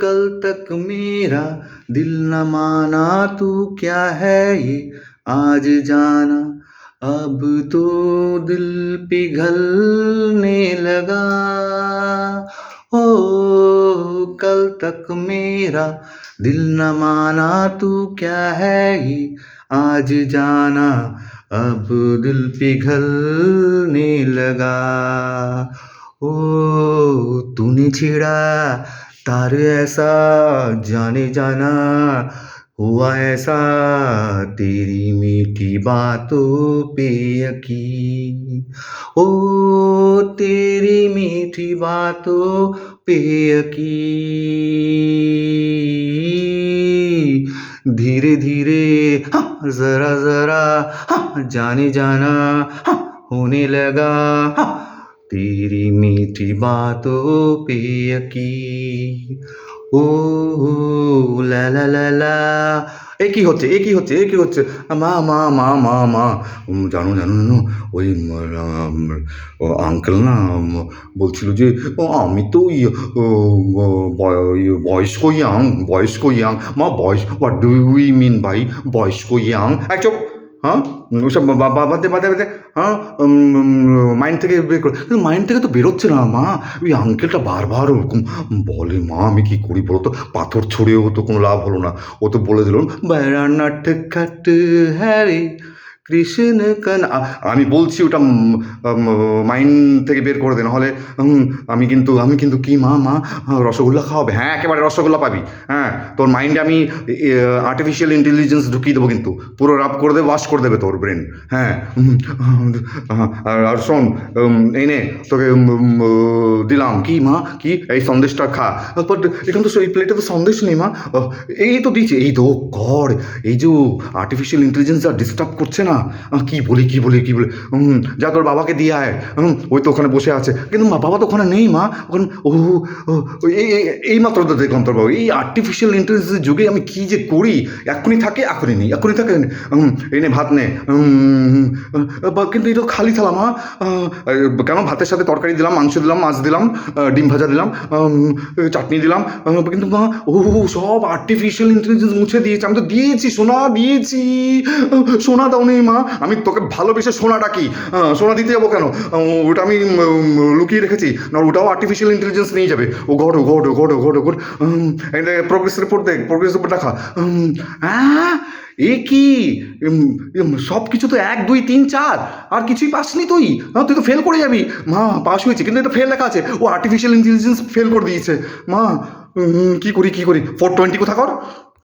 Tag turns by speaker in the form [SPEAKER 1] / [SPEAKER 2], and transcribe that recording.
[SPEAKER 1] कल तक मेरा दिल न माना तू क्या है ये आज जाना अब तो दिल पिघलने लगा ओ कल तक मेरा दिल न माना तू क्या है ये आज जाना अब दिल पिघलने लगा ओ तूने छेड़ा तार ऐसा जाने जाना हुआ ऐसा तेरी मीठी बातों पे यकीन ओ तेरी मीठी बातों पे यकीन धीरे धीरे हाँ जरा जरा हाँ जाने जाना हाँ होने लगा हाँ तेरी मीठी बातों पे यकीन ও লা লা লা লা এ কি হচ্ছে এ কি হচ্ছে এ কি হচ্ছে মা মা মা মা মা জানো জানো জানো ওই আঙ্কেল না বলছিল যে আমি তো বয়স্ক ইয়াং মা বয়স what do we mean by বয়স্ক ইয়াং চুপ হ্যাঁ ওসব বাদে বাদে বাদে হ্যাঁ মাইন্ড থেকে বের করে কিন্তু মাইন্ড থেকে তো বেরোচ্ছে না মা ওই আঙ্কেলটা বারবার ওরকম বলে মা আমি কী করি বলো তো পাথর ছড়িয়েও তো কোনো লাভ হলো না ও তো বলে দিল বেড়ানাট খাট হ্যাঁ রে কৃষ্ণ কান আমি বলছি ওটা মাইন্ড থেকে বের করে দে নাহলে আমি কিন্তু কি মা মা রসগোল্লা খাওয়াবে হ্যাঁ একেবারে রসগোল্লা পাবি হ্যাঁ তোর মাইন্ডে আমি আর্টিফিশিয়াল ইন্টেলিজেন্স ঢুকিয়ে দেবো কিন্তু পুরো রাপ করে দেবে ওয়াশ করে দেবে তোর ব্রেন হ্যাঁ আর শোন এই নে তোকে দিলাম কি মা কি এই সন্দেশটা খা বাট এখানে তো এই প্লেটে তো সন্দেশ নেই মা এই তো দিয়েছে এই তো কর এই যে আর্টিফিশিয়াল ইন্টেলিজেন্স যা ডিস্টার্ব করছে না কি বলি যা তোর বাবাকে দিয়ে আয় ওই তো ওখানে বসে আছে কিন্তু মা বাবা তো ওখানে নেই মা ওখানে এই মাত্র তো দেখলাম তোর বাবা এই আর্টিফিশিয়াল ইন্টেলিজেন্সের যুগে আমি কি যে করি এক্ষুনি থাকে এখনই নেই এক্ষুনি থাকে এই নে ভাত নে কিন্তু এটা খালি থালা মা কেন ভাতের সাথে তরকারি দিলাম মাংস দিলাম মাছ দিলাম ডিম ভাজা দিলাম চাটনি দিলাম কিন্তু মা সব আর্টিফিশিয়াল ইন্টেলিজেন্স মুছে দিয়েছে আমি তো দিয়েছি সোনা দাও নেই মা আমি তোকে ভালোবেসে সোনা ডাকি সোনা দিতে যাবো কেন ওটা আমি লুকিয়ে রেখেছি না ওটাও আর্টিফিশিয়াল ইন্টেলিজেন্স নিয়ে যাবে ও ঘট প্রোগ্রেস রিপোর্ট দেখা হ্যাঁ এ কি সব কিছু তো 1 2 3 4 আর কিছুই পাসনি তুই তুই তো ফেল করে যাবি মা পাস হয়েছে কিন্তু এটা ফেল লেখা আছে ও আর্টিফিশিয়াল ইন্টেলিজেন্স ফেল করে দিয়েছে মা কি করি 420 কোথা কর